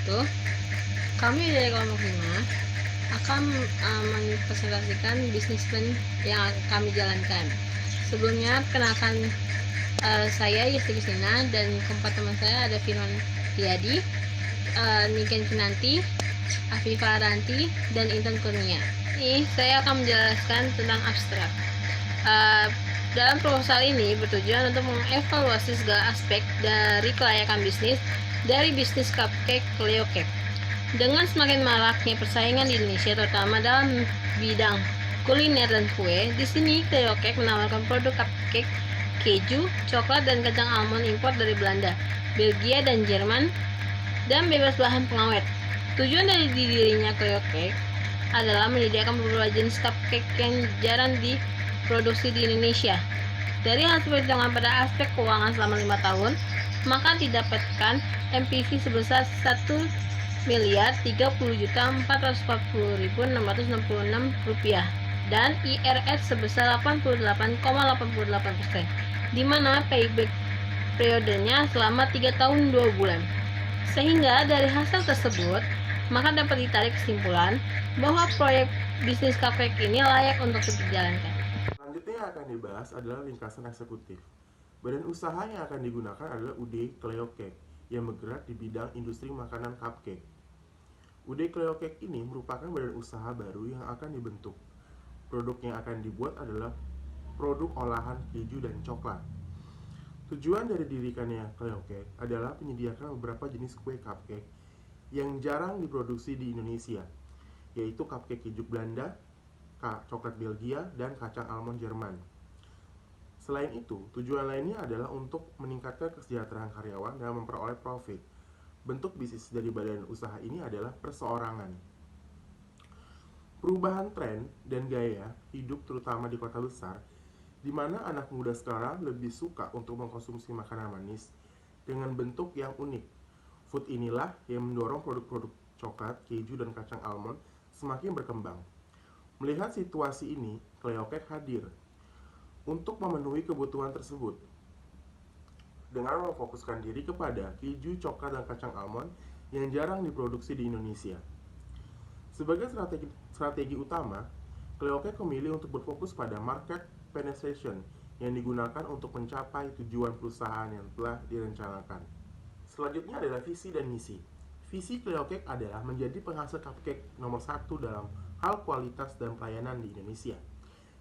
wabarakatuh. Kami dari kelompok 5 akan mempresentasikan bisnis plan yang kami jalankan. Sebelumnya, kenalkan saya Yesti Kristina dan keempat teman saya ada Firman Riyadi, Niken Kinanti, Afifah Ranti, dan Intan Kurnia. Ini saya akan menjelaskan tentang abstrak. Dalam proposal ini bertujuan untuk mengevaluasi segala aspek dari kelayakan bisnis dari bisnis cupcake Cleo Cake. Dengan semakin maraknya persaingan di Indonesia, terutama dalam bidang kuliner dan kue, di sini Cleo Cake menawarkan produk cupcake keju, coklat, dan kacang almond impor dari Belanda, Belgia, dan Jerman, dan bebas bahan pengawet. Tujuan dari dirinya Cleo Cake adalah menyediakan beberapa jenis cupcake yang jarang diproduksi di Indonesia. Dari hasil perhitungan pada aspek keuangan selama 5 tahun, maka didapatkan MPV sebesar 1.030.440.666 rupiah dan IRR sebesar 88,88%, di mana payback periodenya selama 3 tahun 2 bulan. Sehingga dari hasil tersebut, maka dapat ditarik kesimpulan bahwa proyek bisnis cupcake ini layak untuk dijalankan. Selanjutnya yang akan dibahas adalah ringkasan eksekutif. Badan usaha yang akan digunakan adalah UD Cleo Cake yang bergerak di bidang industri makanan cupcake. UD Cleo Cake ini merupakan badan usaha baru yang akan dibentuk. Produk yang akan dibuat adalah produk olahan keju dan coklat. Tujuan dari didirikannya Cleo Cake adalah menyediakan beberapa jenis kue cupcake yang jarang diproduksi di Indonesia, yaitu cupcake keju Belanda, coklat Belgia, dan kacang almond Jerman. Selain itu, tujuan lainnya adalah untuk meningkatkan kesejahteraan karyawan dan memperoleh profit. Bentuk bisnis dari badan usaha ini adalah perseorangan. Perubahan tren dan gaya hidup terutama di kota besar, di mana anak muda sekarang lebih suka untuk mengkonsumsi makanan manis dengan bentuk yang unik. Food inilah yang mendorong produk-produk coklat, keju, dan kacang almond semakin berkembang. Melihat situasi ini, Cleo Cake hadir untuk memenuhi kebutuhan tersebut dengan memfokuskan diri kepada keju, coklat, dan kacang almond yang jarang diproduksi di Indonesia. Sebagai strategi utama, Cleo Cake memilih untuk berfokus pada market penetration yang digunakan untuk mencapai tujuan perusahaan yang telah direncanakan. Selanjutnya adalah visi dan misi. Visi Cleo Cake adalah menjadi penghasil cupcake nomor 1 dalam hal kualitas dan pelayanan di Indonesia.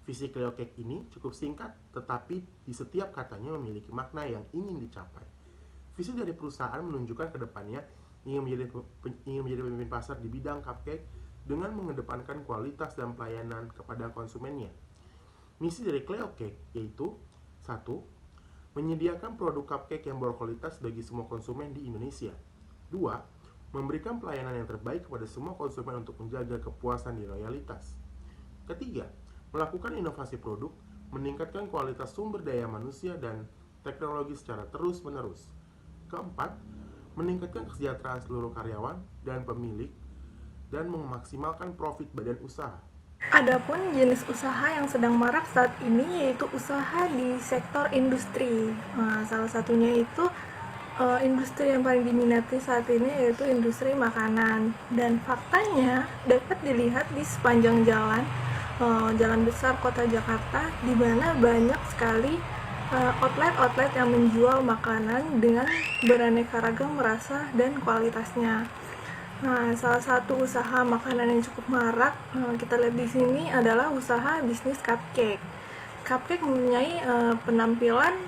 Visi Cleo Cake ini cukup singkat, tetapi di setiap katanya memiliki makna yang ingin dicapai. Visi dari perusahaan menunjukkan ke depannya ingin menjadi pemimpin pasar di bidang cupcake dengan mengedepankan kualitas dan pelayanan kepada konsumennya. Misi dari Cleo Cake yaitu 1. Menyediakan produk cupcake yang berkualitas bagi semua konsumen di Indonesia. 2. Memberikan pelayanan yang terbaik kepada semua konsumen untuk menjaga kepuasan dan loyalitas. Ketiga, melakukan inovasi produk, meningkatkan kualitas sumber daya manusia dan teknologi secara terus-menerus. Keempat, meningkatkan kesejahteraan seluruh karyawan dan pemilik dan memaksimalkan profit badan usaha. Adapun jenis usaha yang sedang marak saat ini yaitu usaha di sektor industri. Salah satunya itu industri yang paling diminati saat ini yaitu industri makanan, dan faktanya dapat dilihat di sepanjang jalan besar kota Jakarta, di mana banyak sekali outlet yang menjual makanan dengan beraneka ragam rasa dan kualitasnya. Nah, salah satu usaha makanan yang cukup marak kita lihat di sini adalah usaha bisnis cupcake. Cupcake mempunyai penampilan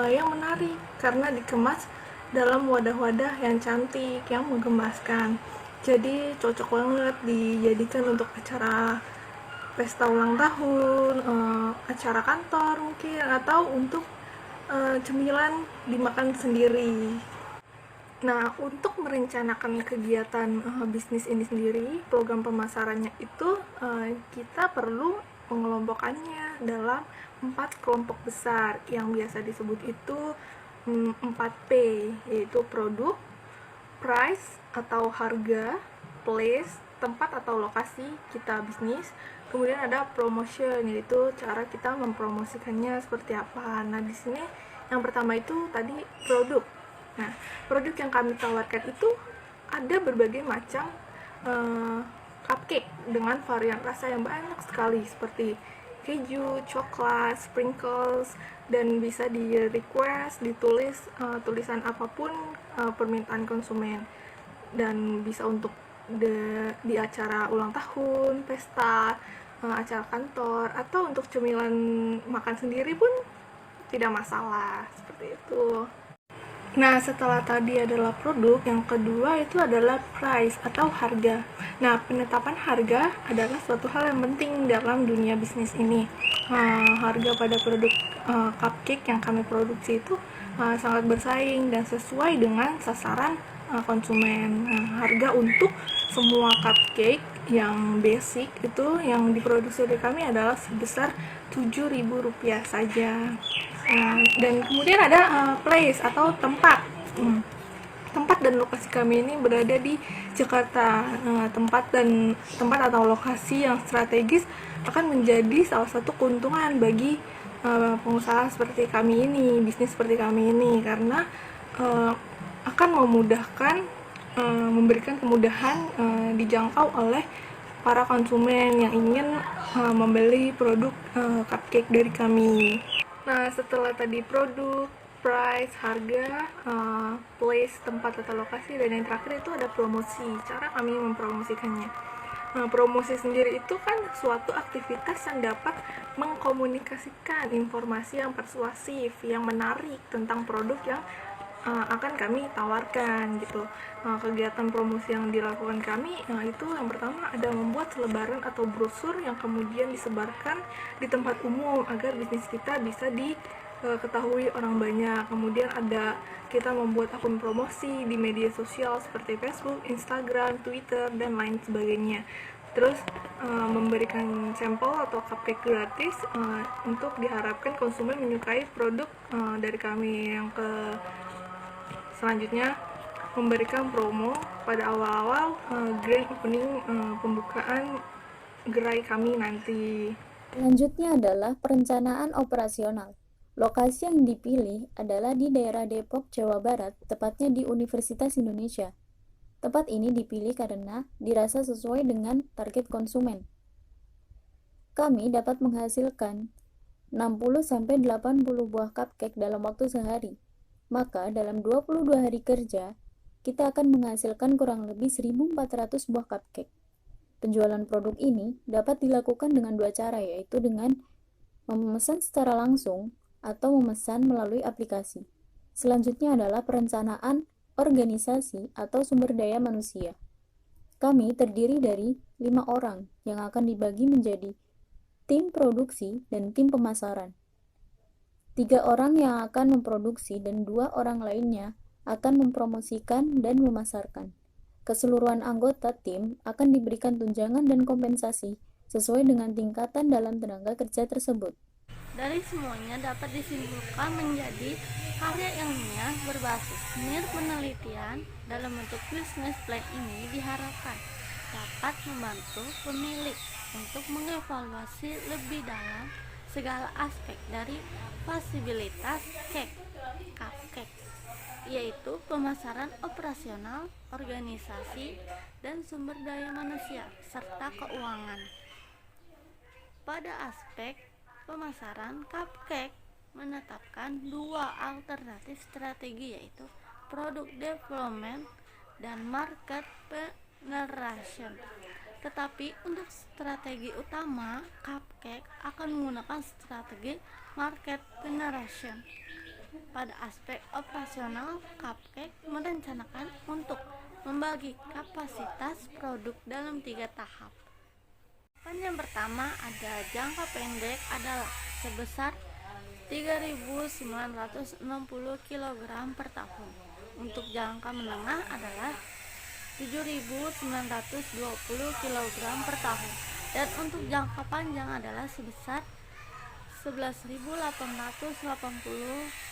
yang menarik karena dikemas dalam wadah-wadah yang cantik, yang menggemaskan. Jadi cocok banget dijadikan untuk acara pesta ulang tahun, acara kantor mungkin, atau untuk cemilan dimakan sendiri. Nah, untuk merencanakan kegiatan bisnis ini sendiri, program pemasarannya itu kita perlu mengelompokkannya dalam 4 kelompok besar yang biasa disebut itu 4P, yaitu produk, price atau harga, place, tempat atau lokasi kita bisnis, kemudian ada promotion, yaitu cara kita mempromosikannya seperti apa. Nah, di sini yang pertama itu tadi produk. Nah, produk yang kami tawarkan itu ada berbagai macam cupcake dengan varian rasa yang banyak sekali seperti keju, coklat, sprinkles, dan bisa di request, ditulis tulisan apapun permintaan konsumen, dan bisa untuk di acara ulang tahun, pesta, acara kantor, atau untuk cemilan makan sendiri pun tidak masalah, seperti itu. Nah, setelah tadi adalah produk, yang kedua itu adalah price atau harga. Nah, penetapan harga adalah suatu hal yang penting dalam dunia bisnis ini. Harga pada produk cupcake yang kami produksi itu sangat bersaing dan sesuai dengan sasaran konsumen. Harga untuk semua cupcake yang basic itu yang diproduksi oleh kami adalah sebesar Rp7.000 saja. Dan kemudian ada place atau tempat. Tempat dan lokasi kami ini berada di Jakarta. Tempat atau lokasi yang strategis akan menjadi salah satu keuntungan bagi pengusaha seperti kami ini, bisnis seperti kami ini, karena akan memudahkan, memberikan kemudahan dijangkau oleh para konsumen yang ingin membeli produk cupcake dari kami. Nah, setelah tadi produk, price, harga, place, tempat atau lokasi, dan yang terakhir itu ada promosi. Cara kami mempromosikannya. Promosi sendiri itu kan suatu aktivitas yang dapat mengkomunikasikan informasi yang persuasif, yang menarik tentang produk yang akan kami tawarkan gitu. Kegiatan promosi yang dilakukan kami itu yang pertama ada membuat selebaran atau brosur yang kemudian disebarkan di tempat umum agar bisnis kita bisa diketahui orang banyak. Kemudian ada kita membuat akun promosi di media sosial seperti Facebook, Instagram, Twitter, dan lain sebagainya. Terus memberikan sampel atau cupcake gratis untuk diharapkan konsumen menyukai produk dari kami. Yang selanjutnya memberikan promo pada awal-awal grand opening, pembukaan gerai kami nanti. Selanjutnya adalah perencanaan operasional. Lokasi yang dipilih adalah di daerah Depok, Jawa Barat, tepatnya di Universitas Indonesia. Tempat ini dipilih karena dirasa sesuai dengan target konsumen. Kami dapat menghasilkan 60-80 buah cupcake dalam waktu sehari. Maka dalam 22 hari kerja, kita akan menghasilkan kurang lebih 1.400 buah cupcake. Penjualan produk ini dapat dilakukan dengan dua cara, yaitu dengan memesan secara langsung atau memesan melalui aplikasi. Selanjutnya adalah perencanaan organisasi atau sumber daya manusia. Kami terdiri dari 5 orang yang akan dibagi menjadi tim produksi dan tim pemasaran. 3 orang yang akan memproduksi dan 2 orang lainnya akan mempromosikan dan memasarkan. Keseluruhan anggota tim akan diberikan tunjangan dan kompensasi sesuai dengan tingkatan dalam tenaga kerja tersebut. Dari semuanya dapat disimpulkan menjadi karya ilmiah berbasis penelitian dalam bentuk business plan ini diharapkan dapat membantu pemilik untuk mengevaluasi lebih dalam segala aspek dari fasilitas cupcake, yaitu pemasaran operasional, organisasi, dan sumber daya manusia, serta keuangan. Pada aspek pemasaran, cupcake menetapkan 2 alternatif strategi, yaitu product development dan market penetration. Tetapi untuk strategi utama, cupcake akan menggunakan strategi market penetration. Pada aspek operasional, cupcake merencanakan untuk membagi kapasitas produk dalam 3 tahap. Yang pertama ada jangka pendek adalah sebesar 3.960 kg per tahun. Untuk jangka menengah adalah 7.920 kg per tahun, dan untuk jangka panjang adalah sebesar 11.880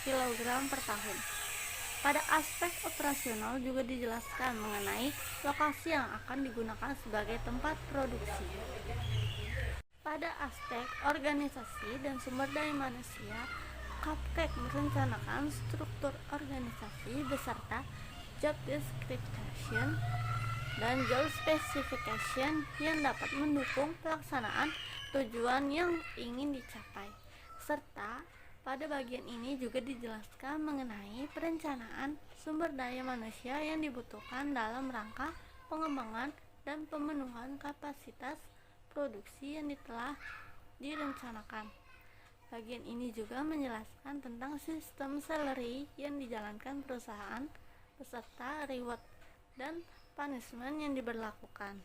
kg per tahun. Pada aspek operasional juga dijelaskan mengenai lokasi yang akan digunakan sebagai tempat produksi. Pada aspek organisasi dan sumber daya manusia, cupcake merencanakan struktur organisasi beserta job description, dan job specification yang dapat mendukung pelaksanaan tujuan yang ingin dicapai. Serta pada bagian ini juga dijelaskan mengenai perencanaan sumber daya manusia yang dibutuhkan dalam rangka pengembangan dan pemenuhan kapasitas produksi yang telah direncanakan. Bagian ini juga menjelaskan tentang sistem salary yang dijalankan perusahaan beserta reward dan punishment yang diberlakukan.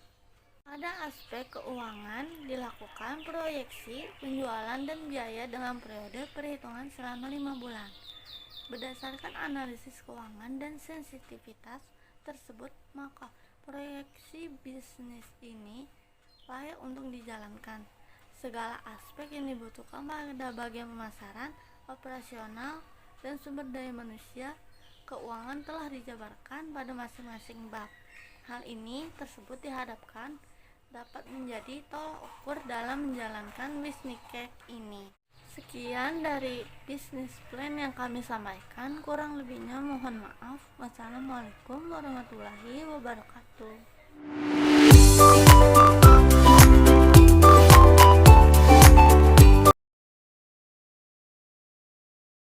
Pada aspek keuangan dilakukan proyeksi penjualan dan biaya dalam periode perhitungan selama 5 bulan. Berdasarkan analisis keuangan dan sensitivitas tersebut, maka proyeksi bisnis ini layak untuk dijalankan. Segala aspek yang dibutuhkan pada bagian pemasaran, operasional, dan sumber daya manusia keuangan telah dijabarkan pada masing-masing bab. Hal ini tersebut diharapkan dapat menjadi tolak ukur dalam menjalankan bisnis case ini. Sekian dari bisnis plan yang kami sampaikan, kurang lebihnya mohon maaf. Wassalamualaikum warahmatullahi wabarakatuh.